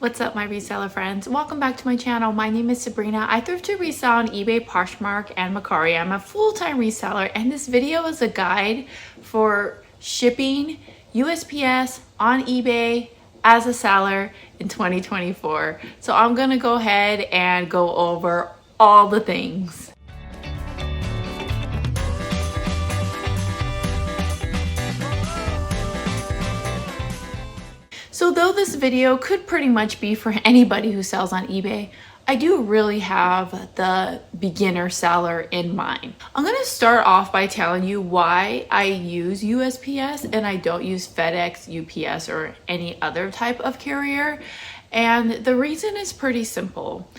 What's up, my reseller friends? Welcome back to my channel. My name is Sabrina. I thrift to resell on eBay, Poshmark, and Mercari. I'm a full-time reseller, and this video is a guide for shipping USPS on eBay as a seller in 2024. So I'm gonna go ahead and go over all the things. So though this video could pretty much be for anybody who sells on eBay, I do really have the beginner seller in mind. I'm gonna start off by telling you why I use USPS and I don't use FedEx, UPS, or any other type of carrier. And the reason is pretty simple.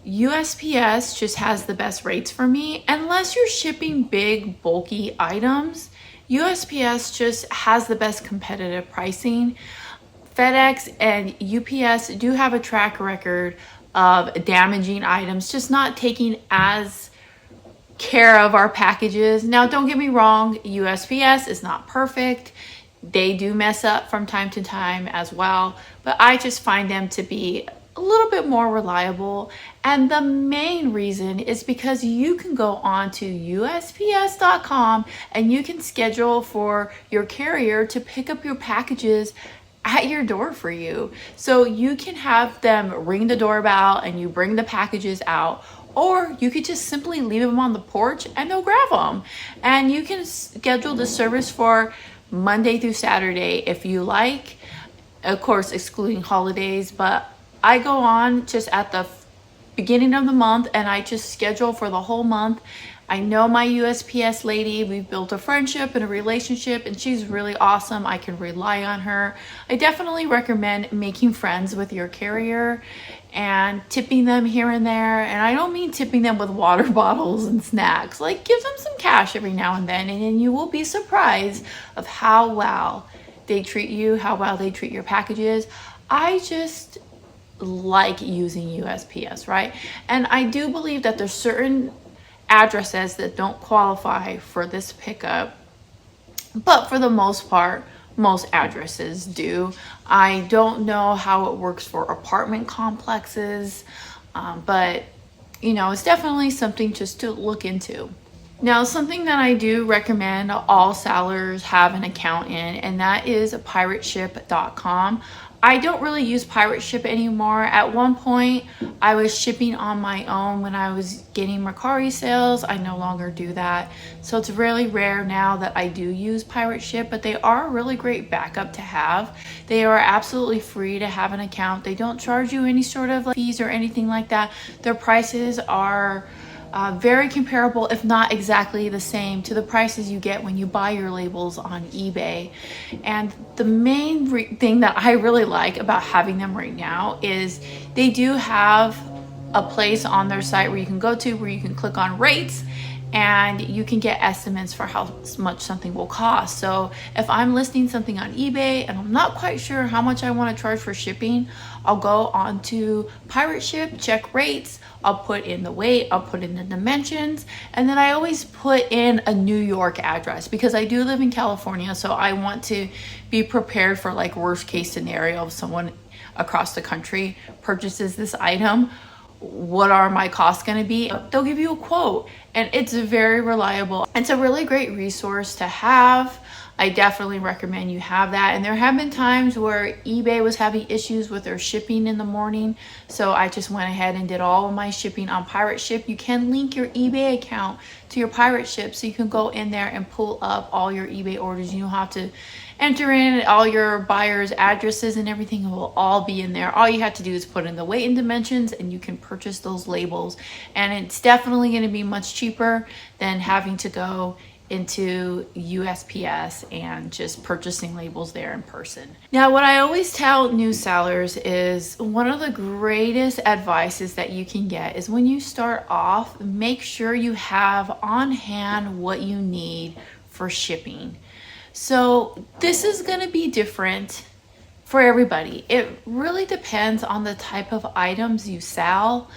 USPS just has the best rates for me. Unless you're shipping big, bulky items, USPS just has the best competitive pricing. FedEx and UPS do have a track record of damaging items, just not taking as care of our packages. Now, don't get me wrong, USPS is not perfect. They do mess up from time to time as well, but I just find them to be a little bit more reliable. And the main reason is because you can go on to USPS.com and you can schedule for your carrier to pick up your packages at your door for you. So you can have them ring the doorbell and you bring the packages out, or you could just simply leave them on the porch and they'll grab them. And you can schedule the service for Monday through Saturday if you like, of course excluding holidays, but I go on just at the beginning of the month and I just schedule for the whole month. I know my USPS lady, we've built a friendship and a relationship, and she's really awesome. I can rely on her. I definitely recommend making friends with your carrier and tipping them here and there. And I don't mean tipping them with water bottles and snacks. Like, give them some cash every now and then you will be surprised of how well they treat you, how well they treat your packages. I just like using USPS, right? And I do believe that there's certain addresses that don't qualify for this pickup, but for the most part, most addresses do. I don't know how it works for apartment complexes, but you know, it's definitely something just to look into. Now, something that I do recommend all sellers have an account in, and that is pirateship.com. I don't really use Pirate Ship anymore. At one point, I was shipping on my own when I was getting Mercari sales. I no longer do that. So it's really rare now that I do use Pirate Ship, but they are a really great backup to have. They are absolutely free to have an account. They don't charge you any sort of fees or anything like that. Their prices are very comparable, if not exactly the same, to the prices you get when you buy your labels on eBay. And the main thing that I really like about having them right now is they do have a place on their site where you can go to where you can click on rates and you can get estimates for how much something will cost. So if I'm listing something on eBay and I'm not quite sure how much I want to charge for shipping, I'll go on to Pirate Ship, check rates, I'll put in the weight, I'll put in the dimensions, and then I always put in a New York address because I do live in California, so I want to be prepared for like worst case scenario if someone across the country purchases this item. What are my costs going to be? They'll give you a quote, and it's very reliable. It's a really great resource to have. I definitely recommend you have that. And there have been times where eBay was having issues with their shipping in the morning, so I just went ahead and did all of my shipping on Pirate Ship. You can link your eBay account to your Pirate Ship, so you can go in there and pull up all your eBay orders. You don't have to enter in all your buyers' addresses and everything. It will all be in there. All you have to do is put in the weight and dimensions and you can purchase those labels. And it's definitely going to be much cheaper than having to go into USPS and just purchasing labels there in person. Now, what I always tell new sellers is one of the greatest advices that you can get is when you start off, make sure you have on hand what you need for shipping. So this is going to be different for everybody. It really depends on the type of items you sell.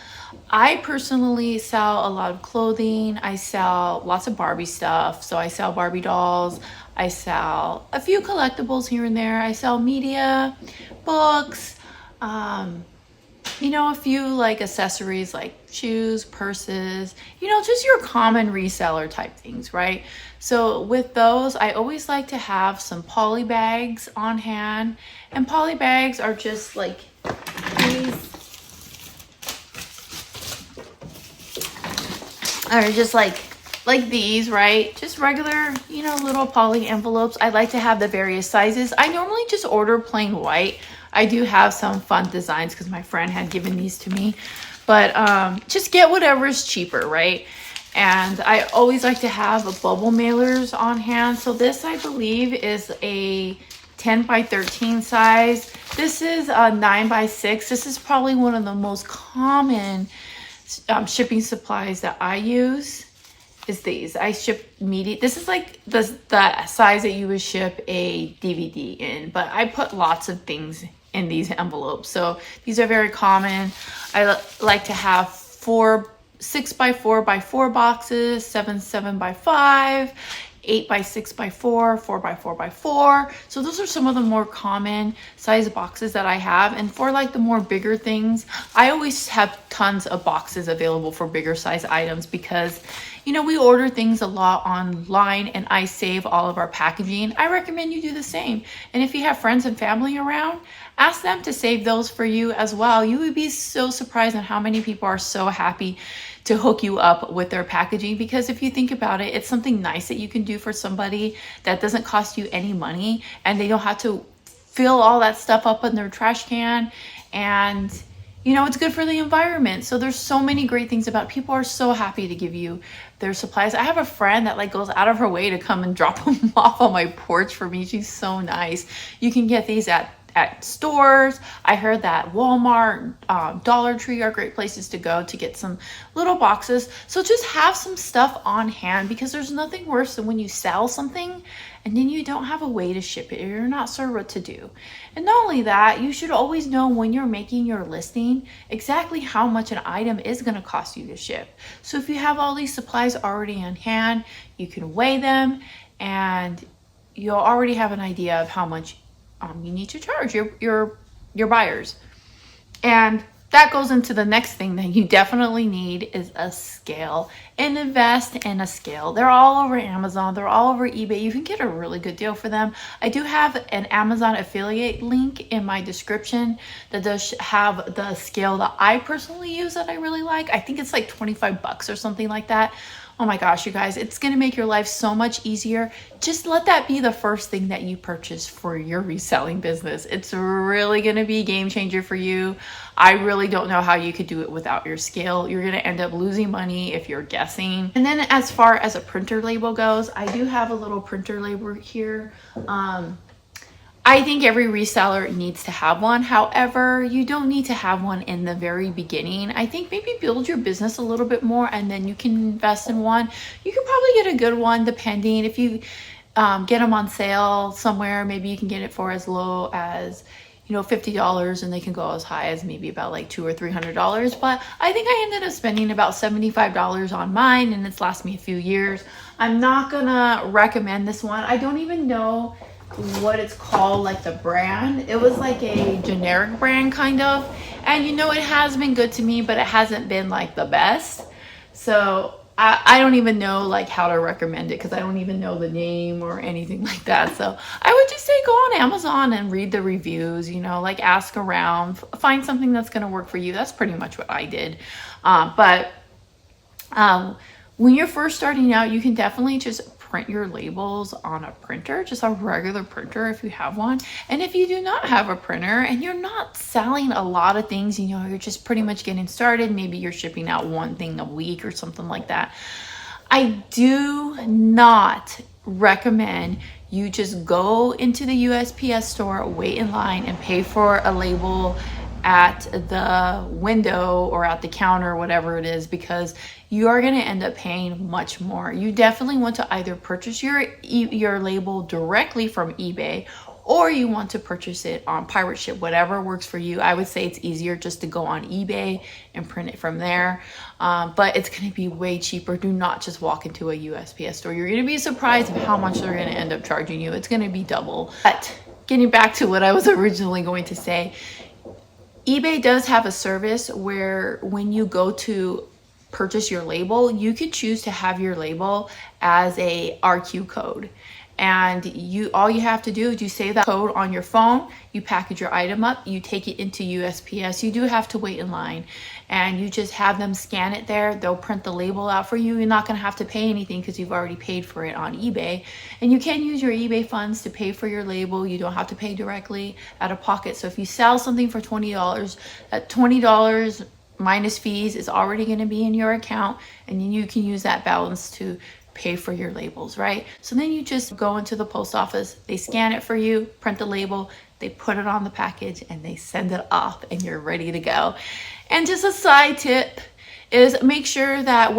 I personally sell a lot of clothing. I sell lots of Barbie stuff. So I sell Barbie dolls. I sell a few collectibles here and there. I sell media, books, You know, a few like accessories like shoes, purses, you know, just your common reseller type things, right? So with those, I always like to have some poly bags on hand. And poly bags are just like these, are just like these, right? Just regular, you know, little poly envelopes. I like to have the various sizes. I normally just order plain white. I do have some fun designs because my friend had given these to me, but just get whatever is cheaper, right? And I always like to have bubble mailers on hand. So this, I believe, is a 10 by 13 size. This is a 9 by 6. This is probably one of the most common shipping supplies that I use. Is these. I ship media. This is like the size that you would ship a DVD in, but I put lots of things in these envelopes. So these are very common. I like to have 6 by 4 by 4 boxes, 7 by 5, 8 by 6 by 4, 4 by 4 by 4. So those are some of the more common size boxes that I have. And for like the more bigger things, I always have tons of boxes available for bigger size items because, you know, we order things a lot online and I save all of our packaging. I recommend you do the same. And if you have friends and family around, ask them to save those for you as well. You would be so surprised at how many people are so happy to hook you up with their packaging, because if you think about it, it's something nice that you can do for somebody that doesn't cost you any money and they don't have to fill all that stuff up in their trash can. And you know, it's good for the environment. So there's so many great things about it. People are so happy to give you their supplies. I have a friend that like goes out of her way to come and drop them off on my porch for me. She's so nice. You can get these at stores. I heard that Walmart, Dollar Tree are great places to go to get some little boxes. So just have some stuff on hand, because there's nothing worse than when you sell something and then you don't have a way to ship it or you're not sure what to do. And not only that, you should always know when you're making your listing exactly how much an item is going to cost you to ship. So if you have all these supplies already on hand, you can weigh them and you'll already have an idea of how much you need to charge your buyers. And that goes into the next thing that you definitely need is a scale, and invest in a scale. They're all over Amazon. They're all over eBay. You can get a really good deal for them. I do have an Amazon affiliate link in my description that does have the scale that I personally use that I really like. I think it's like 25 bucks or something like that. Oh my gosh, you guys, it's going to make your life so much easier. Just let that be the first thing that you purchase for your reselling business. It's really going to be a game changer for you. I really don't know how you could do it without your scale. You're going to end up losing money if you're guessing. And then as far as a printer label goes, I do have a little printer label here. I think every reseller needs to have one. However, you don't need to have one in the very beginning. I think maybe build your business a little bit more and then you can invest in one. You can probably get a good one depending. If you get them on sale somewhere, maybe you can get it for as low as, you know, $50, and they can go as high as maybe about like $200 or $300. But I think I ended up spending about $75 on mine, and it's lasted me a few years. I'm not gonna recommend this one. I don't even know what it's called, like the brand. It was like a generic brand kind of, and you know, it has been good to me, but it hasn't been like the best. So I don't even know like how to recommend it because I don't even know the name or anything like that. So I would just say go on Amazon and read the reviews, you know, like ask around, find something that's going to work for you. That's pretty much what I did. But when you're first starting out, you can definitely just print your labels on a printer, just a regular printer if you have one. And if you do not have a printer and you're not selling a lot of things, you know, you're just pretty much getting started, maybe you're shipping out one thing a week or something like that, I do not recommend you just go into the USPS store, wait in line and pay for a label at the window or at the counter, whatever it is, because you are going to end up paying much more. You definitely want to either purchase your label directly from eBay, or you want to purchase it on pirate ship, whatever works for you. I would say it's easier just to go on eBay and print it from there. But it's going to be way cheaper. Do not just walk into a USPS store. You're going to be surprised at how much they're going to end up charging you. It's going to be double. But getting back to what I was originally going to say, eBay does have a service where when you go to purchase your label, you could choose to have your label as a RQ code. And all you have to do is you save that code on your phone, you package your item up, you take it into USPS. You do have to wait in line, and you just have them scan it there. They'll print the label out for you. You're not gonna have to pay anything because you've already paid for it on eBay. And you can use your eBay funds to pay for your label. You don't have to pay directly out of pocket. So if you sell something for $20, that $20 minus fees is already gonna be in your account, and then you can use that balance to pay for your labels, right? So then you just go into the post office, they scan it for you, print the label, they put it on the package, and they send it off, and you're ready to go. And just a side tip is make sure that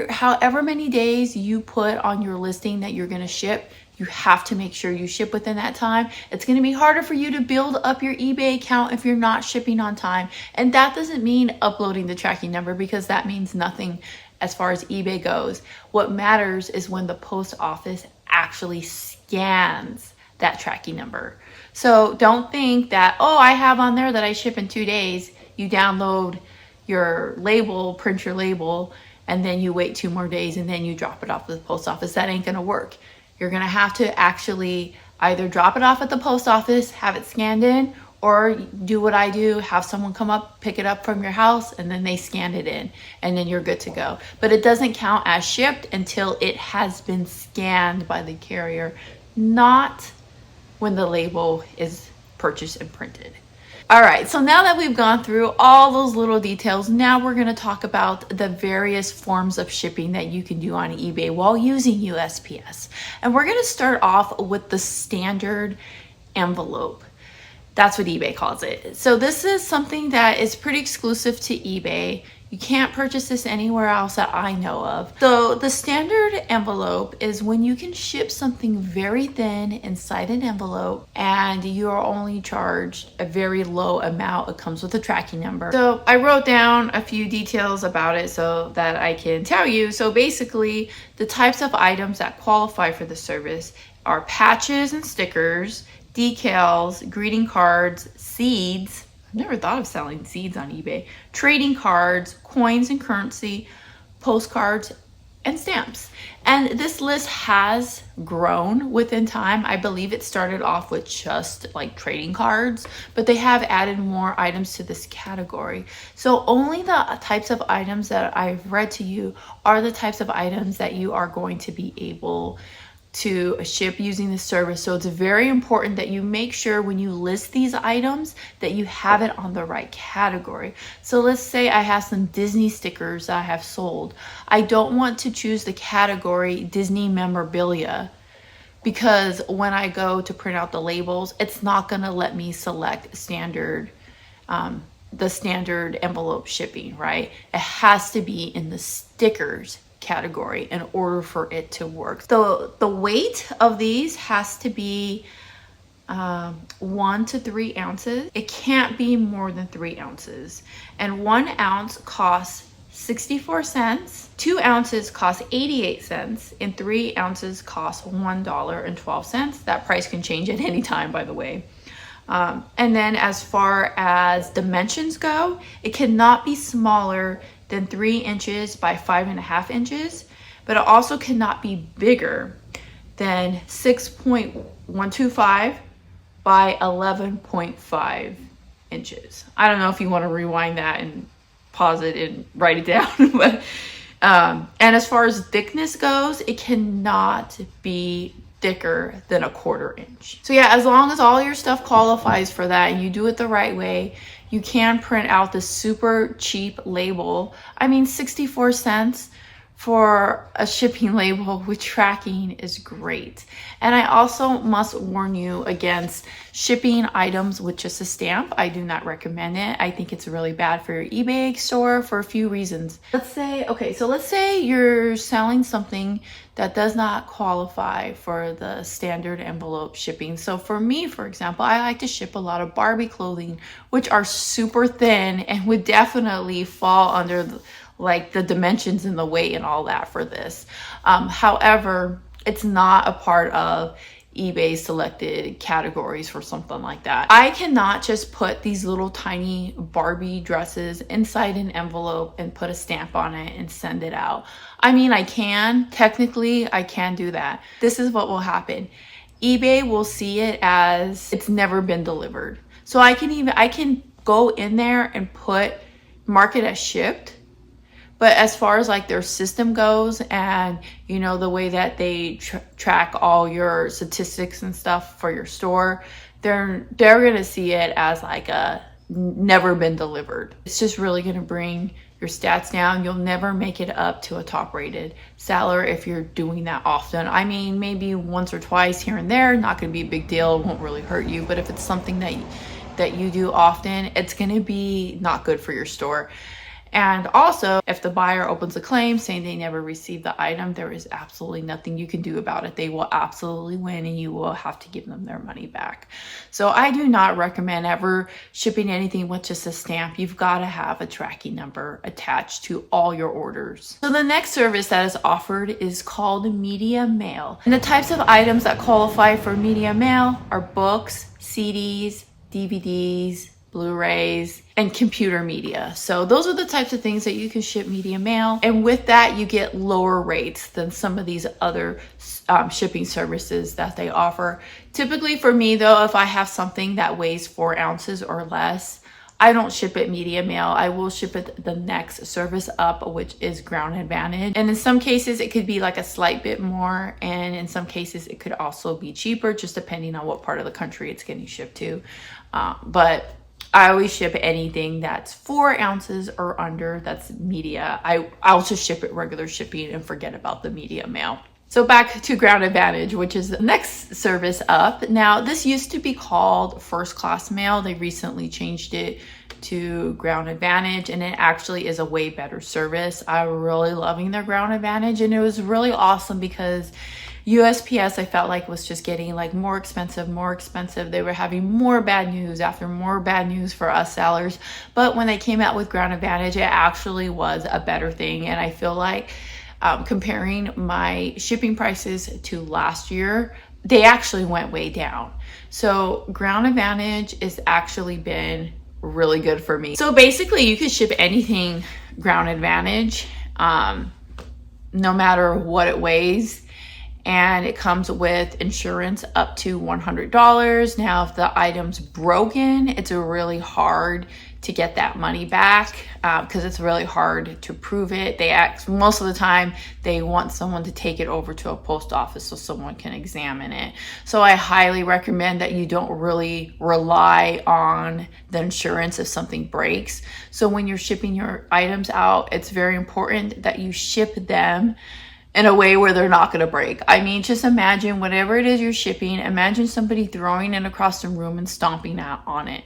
however many days you put on your listing that you're gonna ship, you have to make sure you ship within that time. It's gonna be harder for you to build up your eBay account if you're not shipping on time. And that doesn't mean uploading the tracking number, because that means nothing as far as eBay goes. What matters is when the post office actually scans that tracking number. So don't think that, oh, I have on there that I ship in 2 days. You download your label, print your label, and then you wait 2 more days and then you drop it off at the post office. That ain't gonna work. You're gonna have to actually either drop it off at the post office, have it scanned in, or do what I do, have someone come up, pick it up from your house, and then they scan it in, and then you're good to go. But it doesn't count as shipped until it has been scanned by the carrier, not when the label is purchased and printed. All right, so now that we've gone through all those little details, now we're gonna talk about the various forms of shipping that you can do on eBay while using USPS. And we're gonna start off with the standard envelope. That's what eBay calls it. So this is something that is pretty exclusive to eBay. You can't purchase this anywhere else that I know of. So the standard envelope is when you can ship something very thin inside an envelope and you're only charged a very low amount. It comes with a tracking number. So I wrote down a few details about it so that I can tell you. So basically the types of items that qualify for the service are patches and stickers, decals, greeting cards, seeds. I've never thought of selling seeds on eBay. Trading cards, coins and currency, postcards, and stamps. And this list has grown within time. I believe it started off with just like trading cards, but they have added more items to this category. So only the types of items that I've read to you are the types of items that you are going to be able to ship using the service. So it's very important that you make sure when you list these items that you have it on the right category. So let's say I have some Disney stickers that I have sold. I don't want to choose the category Disney memorabilia, because when I go to print out the labels, it's not gonna let me select the standard envelope shipping, right? It has to be in the stickers category in order for it to work. So the weight of these has to be 1 to 3 ounces. It can't be more than 3 ounces. And 1 ounce costs 64 cents, 2 ounces cost 88 cents, and 3 ounces cost $1.12. That price can change at any time, by the way. And then as far as dimensions go, it cannot be smaller than 3 inches by 5.5 inches, but it also cannot be bigger than 6.125 by 11.5 inches. I don't know if you want to rewind that and pause it and write it down, but and as far as thickness goes, it cannot be thicker than 1/4 inch. So yeah, as long as all your stuff qualifies for that and you do it the right way, you can print out the super cheap label. I mean, 64 cents for a shipping label with tracking is great. And I also must warn you against shipping items with just a stamp. I do not recommend it. I think it's really bad for your eBay store for a few reasons. Let's say you're selling something that does not qualify for the standard envelope shipping. So for me, for example, I like to ship a lot of Barbie clothing, which are super thin and would definitely fall under the dimensions and the weight and all that for this. However, it's not a part of eBay selected categories for something like that. I cannot just put these little tiny Barbie dresses inside an envelope and put a stamp on it and send it out. I mean, I can, technically I can do that. This is what will happen. eBay will see it as it's never been delivered. So I can go in there and mark it as shipped. But as far as like their system goes and, you know, the way that they track all your statistics and stuff for your store, they're going to see it as like a never been delivered. It's just really going to bring your stats down. You'll never make it up to a top rated seller if you're doing that often. I mean, maybe once or twice here and there, not going to be a big deal. It won't really hurt you. But if it's something that you do often, it's going to be not good for your store. And also, if the buyer opens a claim saying they never received the item, there is absolutely nothing you can do about it. They will absolutely win and you will have to give them their money back. So I do not recommend ever shipping anything with just a stamp. You've got to have a tracking number attached to all your orders. So the next service that is offered is called media mail. And the types of items that qualify for media mail are books, CDs, DVDs, Blu-rays, and computer media. So those are the types of things that you can ship media mail. And with that, you get lower rates than some of these other shipping services that they offer. Typically for me though, if I have something that weighs 4 ounces or less, I don't ship it media mail. I will ship it the next service up, which is Ground Advantage. And in some cases, it could be like a slight bit more. And in some cases, it could also be cheaper, just depending on what part of the country it's getting shipped to. But I always ship anything that's 4 ounces or under, that's media. I'll just ship it regular shipping and forget about the media mail. So back to Ground Advantage, which is the next service up. Now, this used to be called First Class Mail. They recently changed it to Ground Advantage, and it actually is a way better service. I'm really loving their Ground Advantage, and it was really awesome because USPS, I felt like, was just getting like more expensive. They were having more bad news after more bad news for us sellers. But when they came out with Ground Advantage, it actually was a better thing. And I feel like comparing my shipping prices to last year, they actually went way down. So Ground Advantage has actually been really good for me. So basically you can ship anything Ground Advantage, no matter what it weighs. And it comes with insurance up to $100. Now, if the item's broken, it's really hard to get that money back because it's really hard to prove it. Most of the time, they want someone to take it over to a post office so someone can examine it. So I highly recommend that you don't really rely on the insurance if something breaks. So when you're shipping your items out, it's very important that you ship them in a way where they're not going to break. I mean, just imagine whatever it is you're shipping, imagine somebody throwing it across the room and stomping out on it.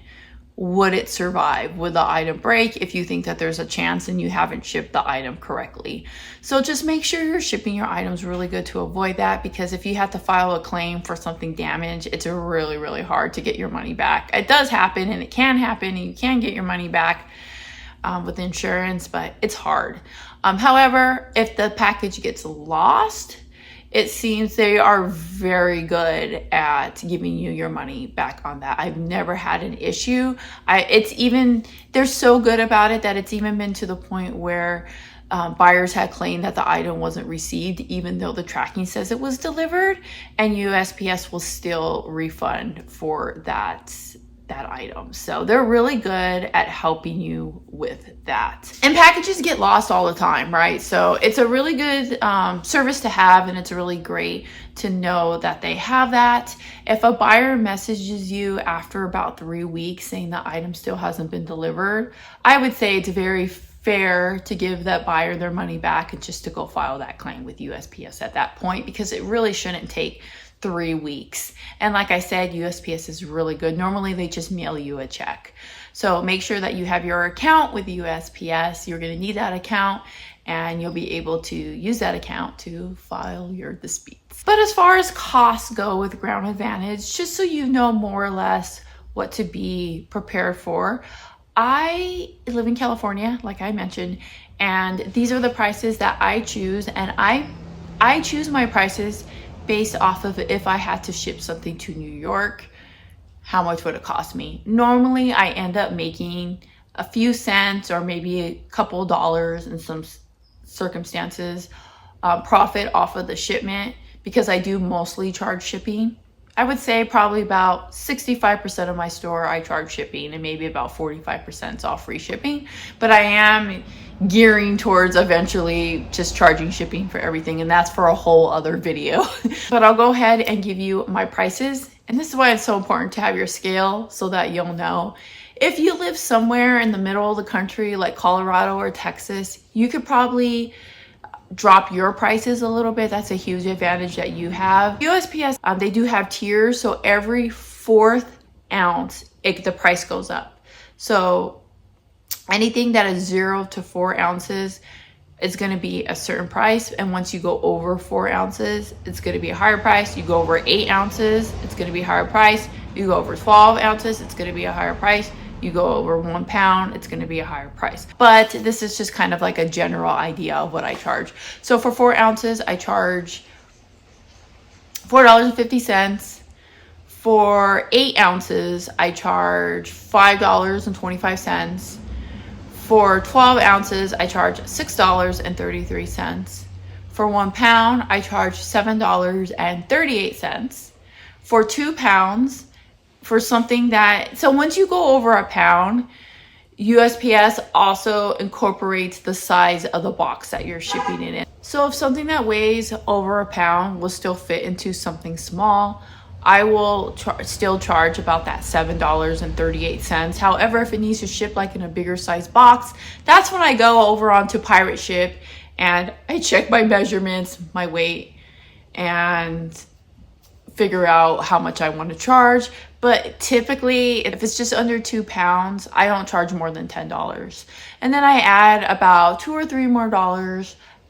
Would it survive? Would the item break if you think that there's a chance and you haven't shipped the item correctly? So just make sure you're shipping your items really good to avoid that, because if you have to file a claim for something damaged, it's really, really hard to get your money back. It does happen and it can happen and you can get your money back with insurance, but it's hard. However, if the package gets lost, it seems they are very good at giving you your money back on that. I've never had an issue. They're so good about it that it's even been to the point where buyers had claimed that the item wasn't received, even though the tracking says it was delivered, and USPS will still refund for that item. So they're really good at helping you with that. And packages get lost all the time, right? So it's a really good service to have, and it's really great to know that they have that. If a buyer messages you after about 3 weeks saying the item still hasn't been delivered, I would say it's very fair to give that buyer their money back and just to go file that claim with USPS at that point, because it really shouldn't take 3 weeks. And like I said, USPS is really good. Normally they just mail you a check. So make sure that you have your account with USPS. You're going to need that account, and you'll be able to use that account to file your disputes. But as far as costs go with Ground Advantage, just so you know more or less what to be prepared for, I live in California, like I mentioned, and these are the prices that I choose. And I choose my prices based off of if I had to ship something to New York, how much would it cost me? Normally, I end up making a few cents or maybe a couple dollars in some circumstances profit off of the shipment because I do mostly charge shipping. I would say probably about 65% of my store I charge shipping and maybe about 45% is all free shipping. But I am gearing towards eventually just charging shipping for everything, and that's for a whole other video. But I'll go ahead and give you my prices. And this is why it's so important to have your scale so that you'll know. If you live somewhere in the middle of the country like Colorado or Texas, you could probably drop your prices a little bit. That's a huge advantage that you have. USPS, they do have tiers, so every 4th ounce, the price goes up. So anything that is 0 to 4 ounces is going to be a certain price, and once you go over 4 ounces, it's going to be a higher price. You go over 8 ounces, it's going to be a higher price. You go over 12 ounces, it's going to be a higher price. You go over 1 pound, it's going to be a higher price. But this is just kind of like a general idea of what I charge. So for 4 ounces, I charge $4.50. For 8 ounces, I charge $5.25. For 12 ounces, I charge $6.33. For 1 pound, I charge $7.38. For 2 pounds, for something that, so once you go over a pound, USPS also incorporates the size of the box that you're shipping it in. So if something that weighs over a pound will still fit into something small, I will still charge about that $7.38. However, if it needs to ship like in a bigger size box, that's when I go over onto Pirate Ship and I check my measurements, my weight, and figure out how much I want to charge. But typically, if it's just under 2 pounds, I don't charge more than $10. And then I add about $2 or $3 more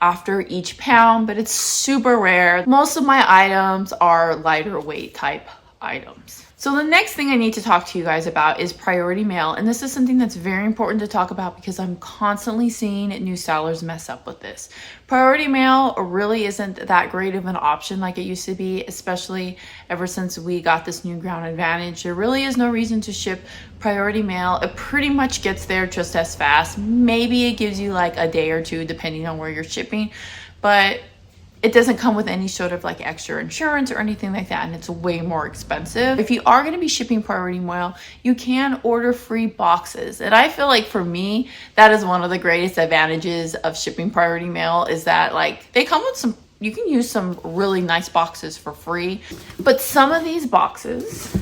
after each pound, but it's super rare. Most of my items are lighter weight type items. So the next thing I need to talk to you guys about is priority mail. And this is something that's very important to talk about because I'm constantly seeing new sellers mess up with this. Priority mail really isn't that great of an option like it used to be, especially ever since we got this new ground advantage. There really is no reason to ship priority mail. It pretty much gets there just as fast. Maybe it gives you like a day or two depending on where you're shipping, but it doesn't come with any sort of like extra insurance or anything like that, and it's way more expensive. If you are going to be shipping priority mail, you can order free boxes. And I feel like for me, that is one of the greatest advantages of shipping priority mail is that like they come with some, you can use some really nice boxes for free. But some of these boxes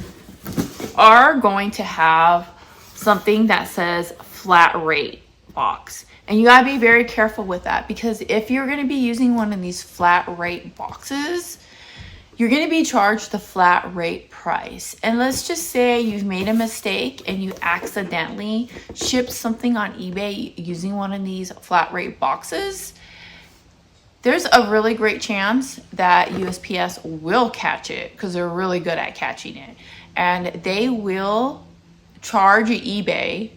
are going to have something that says flat rate box. And you gotta be very careful with that because if you're gonna be using one of these flat rate boxes, you're gonna be charged the flat rate price. And let's just say you've made a mistake and you accidentally shipped something on eBay using one of these flat rate boxes. There's a really great chance that USPS will catch it because they're really good at catching it. And they will charge eBay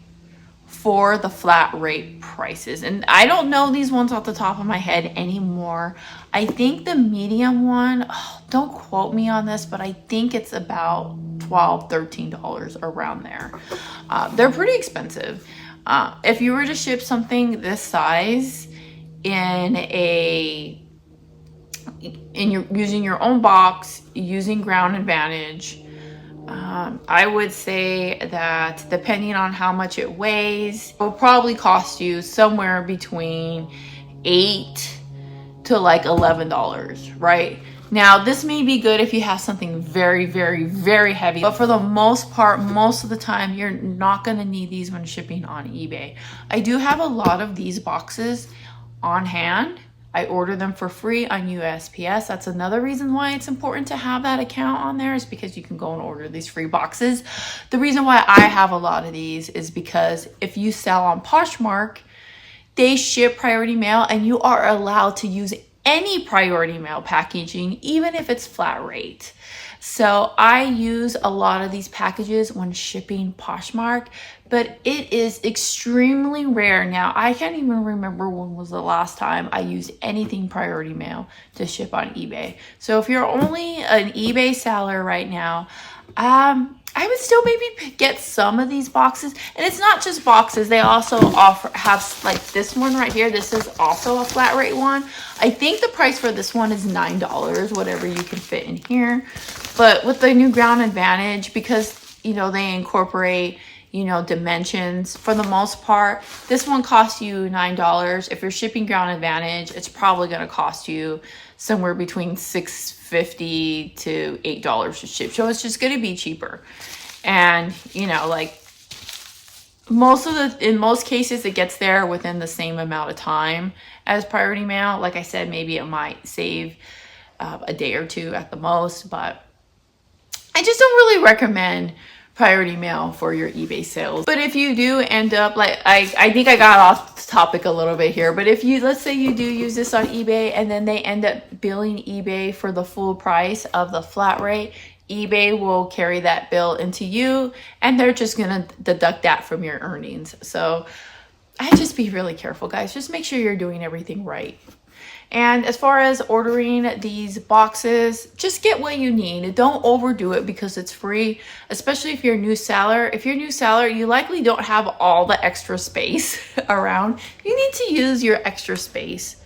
for the flat rate prices. And I don't know these ones off the top of my head anymore. I think the medium one, don't quote me on this, but I think it's about $12, $13 around there. They're pretty expensive. If you were to ship something this size using your own box, using ground advantage, I would say that depending on how much it weighs, it will probably cost you somewhere between $8 to like $11, right? Now, this may be good if you have something very, very, very heavy, but for the most part, most of the time, you're not gonna need these when shipping on eBay. I do have a lot of these boxes on hand. I order them for free on USPS. That's another reason why it's important to have that account on there is because you can go and order these free boxes. The reason why I have a lot of these is because if you sell on Poshmark, they ship priority mail and you are allowed to use any priority mail packaging, even if it's flat rate. So I use a lot of these packages when shipping Poshmark but it is extremely rare. Now, I can't even remember when was the last time I used anything priority mail to ship on eBay. So if you're only an eBay seller right now, I would still maybe get some of these boxes. And it's not just boxes. They also have like this one right here. This is also a flat rate one. I think the price for this one is $9, whatever you can fit in here. But with the new Ground Advantage, because, you know, they incorporate, you know, dimensions for the most part, this one costs you $9. If you're shipping Ground Advantage, it's probably going to cost you somewhere between $6.50 to $8 to ship. So it's just going to be cheaper. And, you know, like in most cases, it gets there within the same amount of time as priority mail. Like I said, maybe it might save a day or two at the most, but I just don't really recommend priority mail for your eBay sales. But if you do end up, like, I think I got off topic a little bit here, but if you, let's say you do use this on eBay and then they end up billing eBay for the full price of the flat rate, eBay will carry that bill into you and they're just gonna deduct that from your earnings. So I just be really careful, guys. Just make sure you're doing everything right. And as far as ordering these boxes, just get what you need. Don't overdo it because it's free, especially if you're a new seller. If you're a new seller, you likely don't have all the extra space around. You need to use your extra space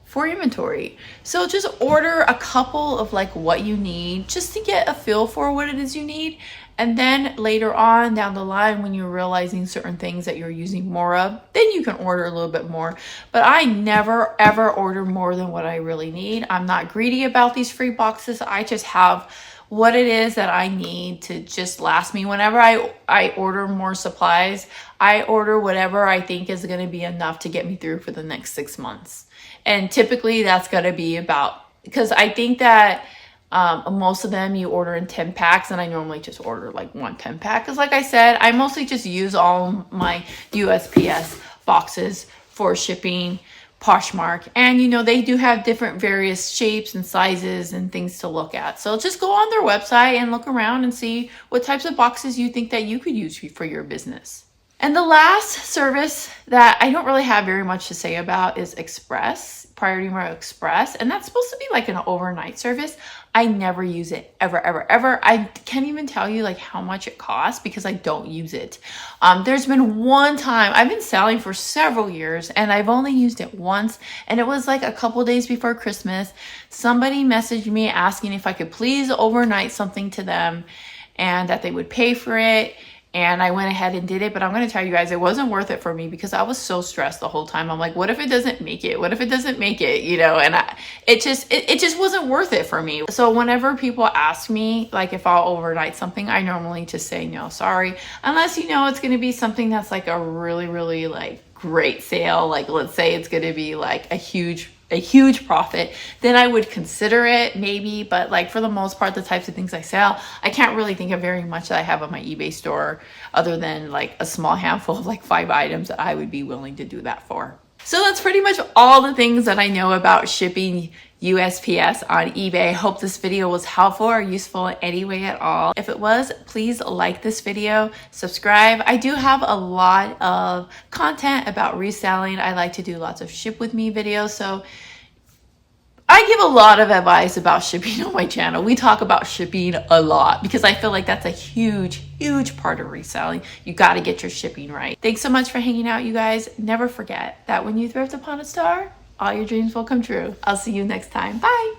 for inventory. So just order a couple of like what you need just to get a feel for what it is you need. And then later on down the line, when you're realizing certain things that you're using more of, then you can order a little bit more. But I never, ever order more than what I really need. I'm not greedy about these free boxes. I just have what it is that I need to just last me. Whenever I order more supplies, I order whatever I think is going to be enough to get me through for the next 6 months. And typically that's going to be about, because I think that most of them you order in 10 packs, and I normally just order like one 10 pack. Because like I said, I mostly just use all my USPS boxes for shipping Poshmark. And you know, they do have different various shapes and sizes and things to look at. So just go on their website and look around and see what types of boxes you think that you could use for your business. And the last service that I don't really have very much to say about is Express, Priority Mail Express. And that's supposed to be like an overnight service. I never use it, ever, ever, ever. I can't even tell you like how much it costs because I don't use it. There's been one time, I've been selling for several years and I've only used it once. And it was like a couple days before Christmas. Somebody messaged me asking if I could please overnight something to them and that they would pay for it. And I went ahead and did it, but I'm going to tell you guys, it wasn't worth it for me because I was so stressed the whole time. I'm like, what if it doesn't make it? What if it doesn't make it? You know, and it just wasn't worth it for me. So whenever people ask me, like if I'll overnight something, I normally just say, no, sorry. Unless, you know, it's going to be something that's like a really, really like great sale. Like let's say it's going to be like a huge profit, then I would consider it maybe. But like for the most part, the types of things I sell, I can't really think of very much that I have on my eBay store other than like a small handful of like 5 items that I would be willing to do that for. So that's pretty much all the things that I know about shipping USPS on eBay. Hope this video was helpful or useful in any way at all. If it was, please like this video, subscribe. I do have a lot of content about reselling. I like to do lots of ship with me videos. So I give a lot of advice about shipping on my channel. We talk about shipping a lot because I feel like that's a huge, huge part of reselling. You got to get your shipping right. Thanks so much for hanging out, you guys. Never forget that when you thrift upon a star, all your dreams will come true. I'll see you next time. Bye.